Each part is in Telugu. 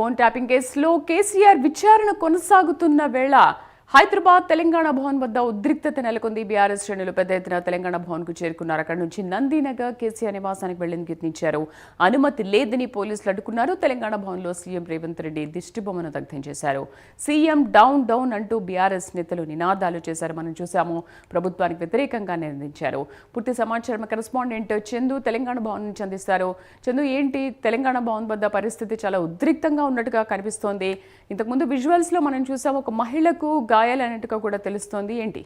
ఫోన్ ట్యాపింగ్ కేసులో కేసీఆర్ విచారణ కొనసాగుతున్న వేళ హైదరాబాద్ తెలంగాణ భవన్ వద్ద ఉద్రిక్తత నెలకొంది. బీఆర్ఎస్ శ్రేణులు పెద్ద ఎత్తున తెలంగాణ భవన్ కు చేరుకున్నారు. అక్కడి నుంచి నందినగర్ కేసీఆర్ నివాసానికి వెళ్లేందుకు యత్నించారు. అనుమతి లేదని పోలీసులు అడ్డుకున్నారు. తెలంగాణ భవన్ లో సీఎం రేవంత్ రెడ్డి దిష్టిబొమ్మను దగ్ధం చేశారు. సీఎం డౌన్ డౌన్ అంటూ బీఆర్ఎస్ నేతలు నినాదాలు చేశారు. మనం చూసాము. ప్రభుత్వానికి వ్యతిరేకంగా నిందించారు. పూర్తి సమాచారం కరెస్పాండెంట్ చందు తెలంగాణ భవన్ నుంచి అందిస్తారు. చందు, ఏంటి తెలంగాణ భవన్ వద్ద పరిస్థితి చాలా ఉద్రిక్తంగా ఉన్నట్టుగా కనిపిస్తోంది. ఇంతకుముందు విజువల్స్ లో మనం చూసాం, ఒక మహిళకు గాయాలన్నట్టుగా కూడా తెలుస్తోంది. ఏంటి?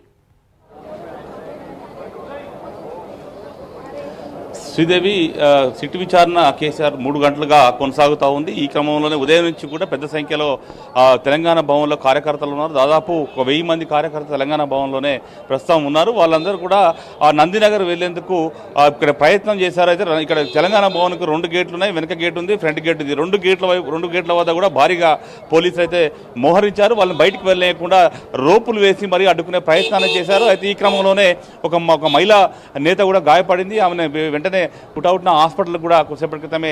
శ్రీదేవి, సిట్ విచారణ కేసీఆర్ 3 గంటలుగా కొనసాగుతూ ఉంది. ఈ క్రమంలోనే ఉదయం నుంచి కూడా పెద్ద సంఖ్యలో తెలంగాణ భవన్లో కార్యకర్తలు ఉన్నారు. దాదాపు 1000 మంది కార్యకర్తలు తెలంగాణ భవన్లోనే ప్రస్తుతం ఉన్నారు. వాళ్ళందరూ కూడా నందినగర్ వెళ్లేందుకు ఇక్కడ ప్రయత్నం చేశారు. అయితే ఇక్కడ తెలంగాణ భవన్కు 2 గేట్లు ఉన్నాయి. వెనక గేట్ ఉంది, ఫ్రంట్ గేట్ ఉంది. 2 గేట్ల వద్ద కూడా భారీగా పోలీసులు అయితే మోహరించారు. వాళ్ళని బయటికి వెళ్ళలేకుండా రోపులు వేసి మరీ అడ్డుకునే ప్రయత్నాన్ని చేశారు. అయితే ఈ క్రమంలోనే ఒక మహిళా నేత కూడా గాయపడింది. ఆమెను వెంటనే పుటౌట్న హాస్పిటల్ కూడా కొద్దిసేపటి క్రితమే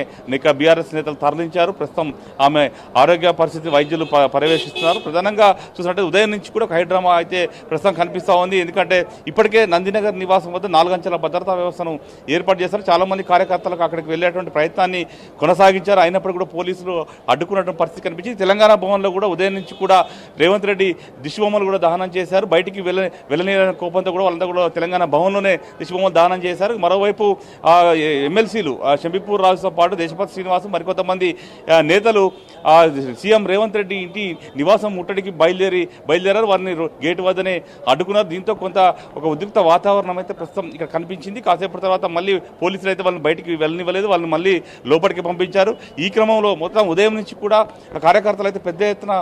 బీఆర్ఎస్ నేతలు తరలించారు. ప్రస్తుతం ఆమె ఆరోగ్య పరిస్థితి వైద్యులు పర్యవేక్షిస్తున్నారు. ప్రధానంగా చూసినట్టు ఉదయం నుంచి కూడా ఒక హైడ్రామా అయితే ప్రస్తుతం కనిపిస్తూ ఉంది. ఎందుకంటే ఇప్పటికే నందినగర్ నివాసం వద్ద 4 అంచెల భద్రతా వ్యవస్థను ఏర్పాటు చేశారు. చాలా మంది కార్యకర్తలకు అక్కడికి వెళ్ళేటువంటి ప్రయత్నాన్ని కొనసాగించారు. అయినప్పుడు కూడా పోలీసులు అడ్డుకున్నటువంటి పరిస్థితి కనిపించింది. తెలంగాణ భవన్లో కూడా ఉదయం నుంచి కూడా రేవంత్ రెడ్డి దిష్టిబొమ్మలు కూడా దహనం చేశారు. బయటికి వెళ్ళని కోపంతో కూడా వాళ్ళంతా కూడా తెలంగాణ భవన్లోనే దిష్టిబొమ్మలు దహనం చేశారు. మరోవైపు ఎమ్మెల్సీలు షంబీపూర్ రాజుతో పాటు దేశపతి శ్రీనివాసం మరికొంతమంది నేతలు సీఎం రేవంత్ రెడ్డి ఇంటి నివాసం ముట్టడికి బయలుదేరారు. వారిని గేటు వద్దనే అడ్డుకున్నారు. దీంతో కొంత ఒక ఉద్రిక్త వాతావరణం అయితే ప్రస్తుతం ఇక్కడ కనిపించింది. కాసేపటి తర్వాత మళ్ళీ పోలీసులు అయితే వాళ్ళని బయటికి వెళ్ళనివ్వలేదు. వాళ్ళని మళ్ళీ లోపలికి పంపించారు. ఈ క్రమంలో మొత్తం ఉదయం నుంచి కూడా కార్యకర్తలు అయితే పెద్ద ఎత్తున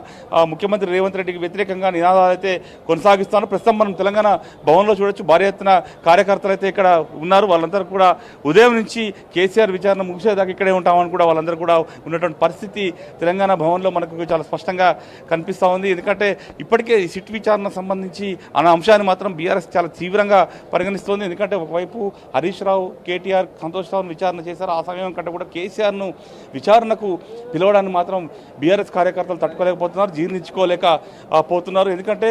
ముఖ్యమంత్రి రేవంత్ రెడ్డికి వ్యతిరేకంగా నినాదాలు అయితే కొనసాగిస్తున్నారు. ప్రస్తుతం మనం తెలంగాణ భవన్లో చూడొచ్చు, భారీ ఎత్తున కార్యకర్తలు అయితే ఇక్కడ ఉన్నారు. వాళ్ళందరూ కూడా ఉదయం నుంచి కేసీఆర్ విచారణ ముగిసేదాకా ఇక్కడే ఉంటామని కూడా వాళ్ళందరూ కూడా ఉన్నటువంటి పరిస్థితి తెలంగాణ భవన్లో మనకు చాలా స్పష్టంగా కనిపిస్తూ ఉంది. ఎందుకంటే ఇప్పటికే ఈ సిట్ విచారణ సంబంధించి అన్న అంశాన్ని మాత్రం బీఆర్ఎస్ చాలా తీవ్రంగా పరిగణిస్తోంది. ఎందుకంటే ఒకవైపు హరీష్ రావు, కేటీఆర్, సంతోష్ రావును విచారణ చేశారు. ఆ సమయం కంటే కూడా కేసీఆర్ను విచారణకు పిలవడాన్ని మాత్రం బీఆర్ఎస్ కార్యకర్తలు తట్టుకోలేకపోతున్నారు, జీర్ణించుకోలేకపోతున్నారు. ఎందుకంటే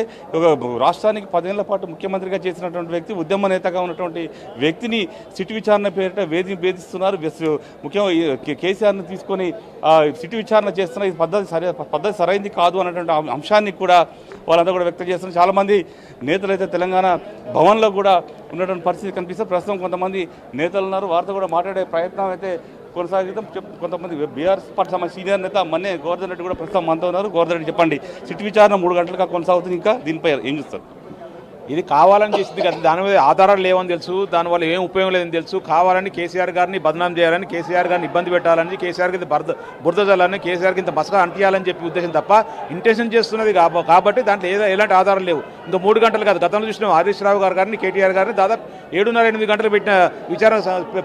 రాష్ట్రానికి 10 ఏళ్ల పాటు ముఖ్యమంత్రిగా చేసినటువంటి వ్యక్తి, ఉద్యమ నేతగా ఉన్నటువంటి వ్యక్తిని సిట్ విచారణ పేరిట వేధిస్తున్నారు. ముఖ్యంగా కేసీఆర్ను తీసుకొని సిట్ విచారణ చేస్తున్న ఈ పద్ధతి సరైంది కాదు అన్నటువంటి అంశాన్ని కూడా వాళ్ళంతా కూడా వ్యక్తం చేస్తున్నారు. చాలామంది నేతలు అయితే తెలంగాణ భవన్లో కూడా ఉన్నటువంటి పరిస్థితి కనిపిస్తుంది. ప్రస్తుతం కొంతమంది నేతలు ఉన్నారు, వారితో కూడా మాట్లాడే ప్రయత్నం అయితే కొనసాగిద్దాం. కొంతమంది బీఆర్ఎస్ పార్టీ సంబంధించిన సీనియర్ నేత మన్నే గోవర్ధన్ రెడ్డి కూడా ప్రస్తుతం మనతో ఉన్నారు. గోవర్ధన్ రెడ్డి, చెప్పండి, సిట్ విచారణ 3 గంటలుగా కొనసాగుతుంది. ఇంకా దీనిపై ఏం చూస్తారు? ఇది కావాలని చేసింది కదా, దాని మీద ఆధారాలు లేవని తెలుసు, దానివల్ల ఏం ఉపయోగం లేదని తెలుసు. కావాలని కేసీఆర్ గారిని బదనాం చేయాలని, కేసీఆర్ గారిని ఇబ్బంది పెట్టాలని, కేసీఆర్ కి బురద జల్లాలని, కేసీఆర్ కి ఇంత బసగా అంటియాలని చెప్పి ఉద్దేశం తప్ప ఇంటెన్షన్ చేస్తున్నది కాబట్టి దాంట్లో ఎలాంటి ఆధారాలు లేవు. ఇంకా 3 గంటలు కాదు, గతంలో చూసిన హరీష్ రావు గారిని, కేటీఆర్ గారిని దాదాపు 7:30-8 గంటలు పెట్టిన విచారణ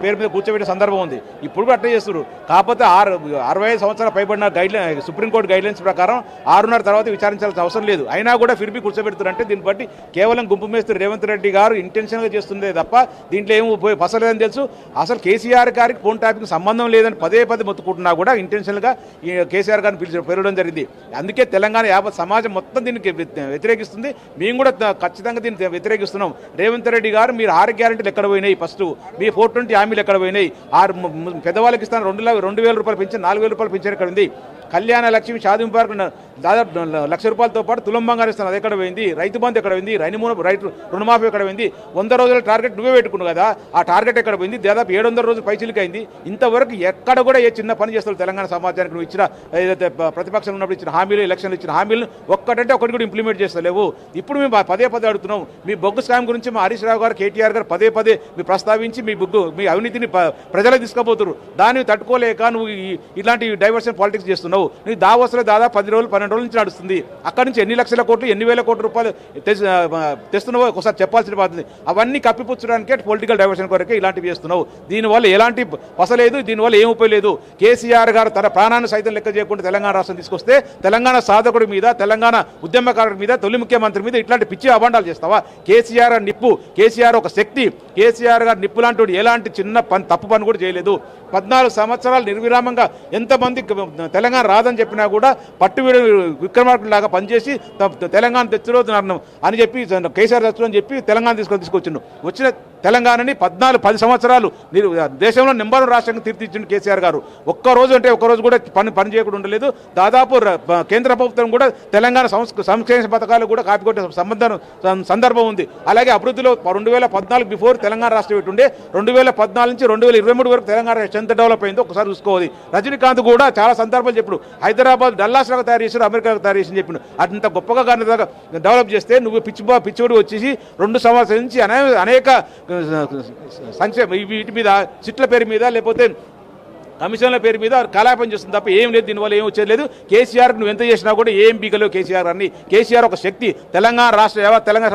పేరు మీద కూర్చోబెట్టిన సందర్భం ఉంది. ఇప్పుడు కూడా అట్లే చేస్తున్నారు. కాకపోతే 65 సంవత్సరాలు పైబడిన సుప్రీంకోర్టు గైడ్లైన్స్ ప్రకారం 6:30 తర్వాత విచారించాల్సిన అవసరం లేదు. అయినా కూడా ఫిర్బీ కూర్చోబెడుతున్నారంటే దీన్ని బట్టి కేవలం గుంపు మేస్త్రి రేవంత్ రెడ్డి గారు ఇంటెన్షన్గా చేస్తుందే తప్ప దీంట్లో ఏమి పసలేదని తెలుసు. అసలు కేసీఆర్ గారికి ఫోన్ ట్యాపింగ్ సంబంధం లేదని పదే మొత్తుకుంటున్నా కూడా ఇంటెన్షన్గా కేసీఆర్ గారిని పిలవడం జరిగింది. అందుకే తెలంగాణ యావత్ సమాజం మొత్తం దీనికి వ్యతిరేకిస్తుంది. మేము కూడా ఖచ్చితంగా దీన్ని వ్యతిరేకిస్తున్నాం. రేవంత్ రెడ్డి గారు, మీరు 6 గ్యారెంటీలు ఎక్కడ పోయినాయి? ఫస్ట్ మీ 420 హామీలు ఎక్కడ పోయినాయి? పెద్దవాళ్ళకి ఇస్తాను 2,000 రూపాయలు పెంచారు, 4,000 రూపాయలు పెంచారు ఎక్కడ ఉంది? కళ్యాణ లక్ష్మి, షాదీ ముబారక్ దాదాపు 1,00,000 రూపాయలతో పాటు తులం బంగారు ఇస్తాను, అది ఎక్కడ పోయింది? రైతు బంధు ఎక్కడ పోయింది? రైతు రుణమాఫీ ఎక్కడ పోయింది? 100 రోజుల టార్గెట్ నువ్వే పెట్టుకున్నావు కదా, ఆ టార్గెట్ ఎక్కడ పోయింది? దాదాపు 700 రోజులు పైచిలికి అయింది. ఇంతవరకు ఎక్కడ కూడా ఏ చిన్న పని చేస్తారు తెలంగాణ సమాజానికి? నువ్వు ఇచ్చిన ఏదైతే ప్రతిపక్షంలో ఉన్నప్పుడు ఇచ్చిన హామీలు, ఎలక్షన్లు ఇచ్చిన హామీలను ఒక్కటంటే ఒకటి కూడా ఇంప్లిమెంట్ చేస్తలేవు. ఇప్పుడు మేము పదే అడుగుతున్నాం. మీ బొగ్గు స్కామ్ గురించి మా హరీష్ రావు గారు, కేటీఆర్ గారు పదే మీరు ప్రస్తావించి మీ అవినీతిని ప్రజలకు తీసుకుపోతున్నారు. దాన్ని తట్టుకోలేక నువ్వు ఇలాంటి డైవర్షన్ పాలిటిక్స్ చేస్తున్నావు. నీ దావోస్లో దాదాపు 10 రోజులు 12 రోజుల నుంచి నడుస్తుంది. అక్కడి నుంచి ఎన్ని లక్షల కోట్లు, ఎన్ని వేల కోట్ల రూపాయలు తెస్తున్నావో ఒకసారి చెప్పాల్సిన బాధ్యత. అవన్నీ కప్పిపుచ్చడానికే పొలిటికల్ డైవర్షన్ కొరకే ఇలాంటివి చేస్తున్నావు. దీనివల్ల ఎలాంటి పసలేదు, దీనివల్ల ఏం ఉపయోగం లేదు. కేసీఆర్ గారు తన ప్రాణాన్ని సైతం లెక్క చేయకుండా తెలంగాణ రాష్ట్రం తీసుకొస్తే తెలంగాణ సాధకుడి మీద, తెలంగాణ ఉద్యమకారుడి మీద, తొలి ముఖ్యమంత్రి మీద ఇట్లాంటి పిచ్చి అభాండాలు చేస్తావా? కేసీఆర్ నిప్పు, కేసీఆర్ ఒక శక్తి. కేసీఆర్ గారు నిప్పు లాంటి ఎలాంటి చిన్న తప్పు పని కూడా చేయలేదు. 14 సంవత్సరాలు నిర్విరామంగా ఎంతమంది తెలంగాణ రాదని చెప్పినా కూడా పట్టువీడు విక్రమార్కులాగా పనిచేసి తెలంగాణ తెచ్చుతున్నాను అని చెప్పి కేసీఆర్ తెచ్చు అని చెప్పి తెలంగాణ తీసుకొచ్చిండు. వచ్చిన తెలంగాణని 10 సంవత్సరాలు దేశంలో నెంబర్ రాష్ట్రంగా తీర్చిదిద్దిండు కేసీఆర్ గారు. ఒక్కరోజు కూడా పని చేయకుండా ఉండలేదు. దాదాపు కేంద్ర ప్రభుత్వం కూడా తెలంగాణ సంక్షేమ పథకాలు కూడా కాపీకొట్టే సందర్భం ఉంది. అలాగే అభివృద్ధిలో 2014 బిఫోర్ తెలంగాణ రాష్ట్రం పెట్టుండే 2014 నుంచి 2023 వరకు తెలంగాణ రాష్ట్రం ఎంత డెవలప్ అయిందో ఒకసారి చూసుకోవాలి. రజనీకాంత్ కూడా చాలా సందర్భాలు చెప్పాడు, హైదరాబాద్ డల్లాస్ లాగా తయారు చేశారు, అమెరికా తయారు చేసి చెప్పిండు. అంత గొప్పగా డెవలప్ చేస్తే నువ్వు పిచ్చివాడు వచ్చేసి 2 సంవత్సరాల నుంచి అనేక సంక్షేమ వీటి మీద సిట్ల పేరు మీద లేకపోతే కమిషన్ల పేరు మీద కలాపం చేస్తుంది తప్ప ఏం లేదు. దీనివల్ల ఏం వచ్చేది లేదు. కేసీఆర్కి నువ్వు ఎంత చేసినా కూడా ఏం బీగలేవు కేసీఆర్ అని. కేసీఆర్ ఒక శక్తి. తెలంగాణ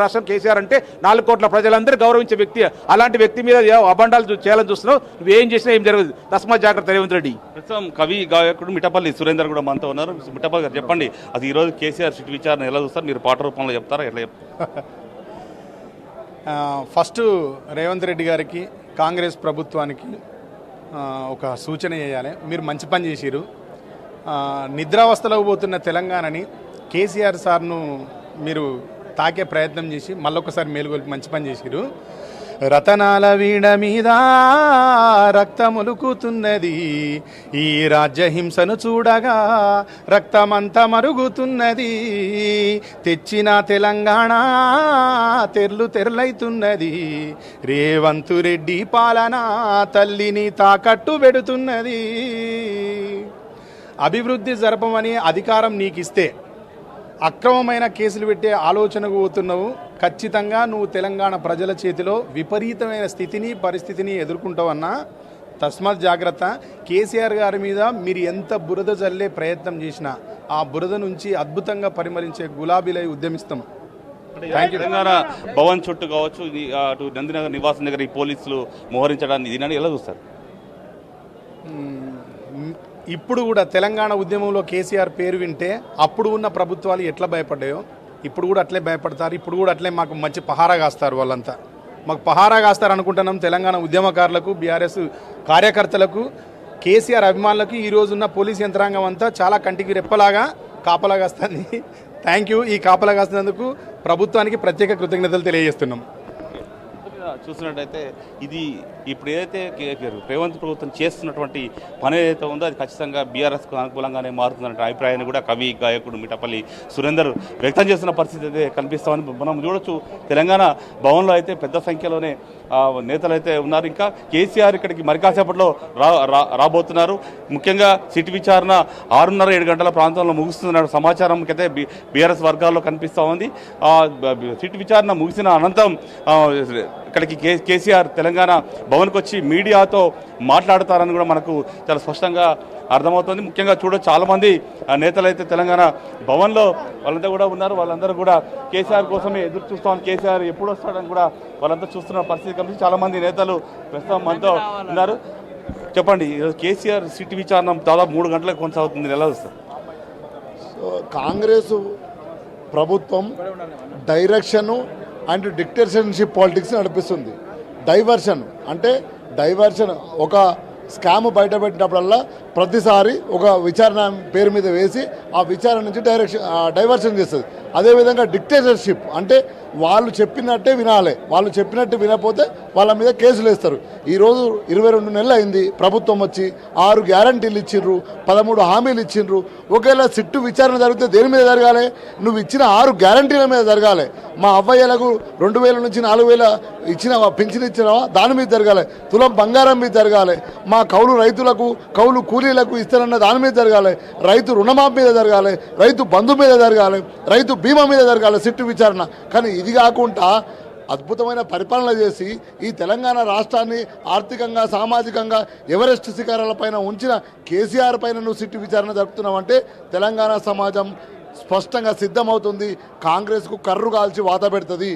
రాష్ట్రం కేసీఆర్ అంటే 4 కోట్ల ప్రజలందరూ గౌరవించే వ్యక్తి. అలాంటి వ్యక్తి మీద అబండాలు చేయాలని చూస్తున్నావు. నువ్వు ఏం చేసినా ఏం జరగదు. తస్మాత్ జాగ్రత్త రేవంత్ రెడ్డి. ప్రస్తుతం కవి గాయకుడు మిఠపల్లి సురేందర్ కూడా మనతో ఉన్నారు. మిఠపల్లి గారు చెప్పండి, అది ఈరోజు కేసీఆర్ సిట్ విచారణ ఎలా చూస్తారు? మీరు పాట రూపంలో చెప్తారా, ఎట్లా చెప్తారు? ఫస్ట్ రేవంత్ రెడ్డి గారికి, కాంగ్రెస్ ప్రభుత్వానికి ఒక సూచన చేయాలి. మీరు మంచి పని చేసిరు. నిద్రావస్థలోకి పోతున్న తెలంగాణని కేసీఆర్ సార్ను మీరు తాకే ప్రయత్నం చేసి మళ్ళొకసారి మేలుగొల్పి మంచి పని చేసిరు. రతనాల వీణ మీద రక్తములుకుతున్నది, ఈ రాజ్యహింసను చూడగా రక్తమంతా మరుగుతున్నది, తెచ్చిన తెలంగాణ తెర్లైతున్నది, రేవంత్ రెడ్డి పాలన తల్లిని తాకట్టు పెడుతున్నది. అభివృద్ధి జరపమని అధికారం నీకిస్తే అక్రమమైన కేసులు పెట్టే ఆలోచనకు పోతున్నావు. ఖచ్చితంగా నువ్వు తెలంగాణ ప్రజల చేతిలో విపరీతమైన పరిస్థితిని ఎదుర్కొంటావన్నా తస్మాత్ జాగ్రత్త. కేసీఆర్ గారి మీద మీరు ఎంత బురద జల్లే ప్రయత్నం చేసినా ఆ బురద నుంచి అద్భుతంగా పరిమళించే గులాబీలై ఉద్యమిస్తాం. తెలంగాణ భవన్ చుట్టూ కావచ్చు, అటు నందినగర్ నివాసం దగ్గర ఈ పోలీసులు మోహరించడాన్ని దీనిని ఎలా చూస్తారు? ఇప్పుడు కూడా తెలంగాణ ఉద్యమంలో కేసీఆర్ పేరు వింటే అప్పుడు ఉన్న ప్రభుత్వాలు ఎట్లా భయపడ్డాయో ఇప్పుడు కూడా అట్లే భయపడతారు. ఇప్పుడు కూడా అట్లే మాకు మంచి పహారా కాస్తారు. వాళ్ళంతా మాకు పహారా కాస్తారు అనుకుంటున్నాం. తెలంగాణ ఉద్యమకారులకు, బీఆర్ఎస్ కార్యకర్తలకు, కేసీఆర్ అభిమానులకు ఈ రోజున్న పోలీస్ యంత్రాంగం అంతా చాలా కంటికి రెప్పలాగా కాపలా కాస్తుంది. Thank you. ఈ కాపలా కాస్తున్నందుకు ప్రభుత్వానికి ప్రత్యేక కృతజ్ఞతలు తెలియజేస్తున్నాం. చూసినట్టయితే ఇది ఇప్పుడు ఏదైతే రేవంత్ ప్రభుత్వం చేస్తున్నటువంటి పని ఏదైతే ఉందో అది ఖచ్చితంగా బీఆర్ఎస్కు అనుకూలంగానే మారుతుందనే అభిప్రాయాన్ని కూడా కవి గాయకుడు మిఠపల్లి సురేందర్ వ్యక్తం చేస్తున్న పరిస్థితి అయితే కనిపిస్తామని మనం చూడొచ్చు. తెలంగాణ భవన్లో అయితే పెద్ద సంఖ్యలోనే నేతలు అయితే ఉన్నారు. ఇంకా కేసీఆర్ ఇక్కడికి మరి కాసేపట్లో రాబోతున్నారు. ముఖ్యంగా సిట్ విచారణ 6:30-7 గంటల ప్రాంతంలో ముగుస్తున్న సమాచారం అయితే బీఆర్ఎస్ వర్గాల్లో కనిపిస్తూ ఉంది. సిట్ విచారణ ముగిసిన అనంతరం ఇక్కడికి కేసీఆర్ తెలంగాణ భవన్కి వచ్చి మీడియాతో మాట్లాడతారని కూడా మనకు చాలా స్పష్టంగా అర్థమవుతుంది. ముఖ్యంగా చూడొచ్చు, చాలామంది నేతలు అయితే తెలంగాణ భవన్లో వాళ్ళంతా కూడా ఉన్నారు. వాళ్ళందరూ కూడా కేసీఆర్ కోసమే ఎదురు చూస్తామని, కేసీఆర్ ఎప్పుడు వస్తాడని కూడా వాళ్ళంతా చూస్తున్న పరిస్థితి కనిపిస్తుంది. చాలామంది నేతలు ప్రస్తుతం మనతో ఉన్నారు. చెప్పండి, ఈరోజు కేసీఆర్ సిట్ విచారణ దాదాపు 3 గంటలకు కొనసాగుతుంది, ఎలా చూస్తారు? సో కాంగ్రెస్ ప్రభుత్వం డైరెక్షను అండ్ డిక్టేటర్షిప్ పాలిటిక్స్ నడిపిస్తుంది. డైవర్షన్ ఒక స్కామ్ బయటపెట్టినప్పుడల్లా ప్రతిసారి ఒక విచారణ పేరు మీద వేసి ఆ విచారణ నుంచి డైవర్షన్ చేస్తుంది. అదేవిధంగా డిక్టేటర్షిప్ అంటే వాళ్ళు చెప్పినట్టే వినాలి, వాళ్ళు చెప్పినట్టు వినకపోతే వాళ్ళ మీద కేసులు వేస్తారు. ఈరోజు 22 నెలలు అయింది ప్రభుత్వం వచ్చి, 6 గ్యారంటీలు ఇచ్చిండ్రు, 13 హామీలు ఇచ్చిండ్రు. ఒకవేళ సిట్టు విచారణ జరిగితే దేని మీద జరగాలి? నువ్వు ఇచ్చిన 6 గ్యారంటీల మీద జరగాలి. మా అవ్వయ్యలకు 2000 నుంచి 4000 ఇచ్చిన పింఛన్ ఇచ్చినావా, దాని మీద జరగాలి. తులం బంగారం మీద జరగాలి. మా కౌలు రైతులకు, కౌలు కూలీలకు ఇస్తారన్న దాని మీద జరగాలి. రైతు రుణమాఫీ మీద జరగాలి. రైతు బంధు మీద జరగాలి. రైతు బీమా మీద జరగాలి సిట్టు విచారణ. కానీ ఇది కాకుండా అద్భుతమైన పరిపాలన చేసి ఈ తెలంగాణ రాష్ట్రాన్ని ఆర్థికంగా, సామాజికంగా ఎవరెస్ట్ శిఖరాలపైన ఉంచిన కేసీఆర్ పైన నువ్వు సిట్టు విచారణ జరుపుతున్నావంటే తెలంగాణ సమాజం స్పష్టంగా సిద్ధమవుతుంది. కాంగ్రెస్కు కర్రు కాల్చి వాత పెడుతుంది.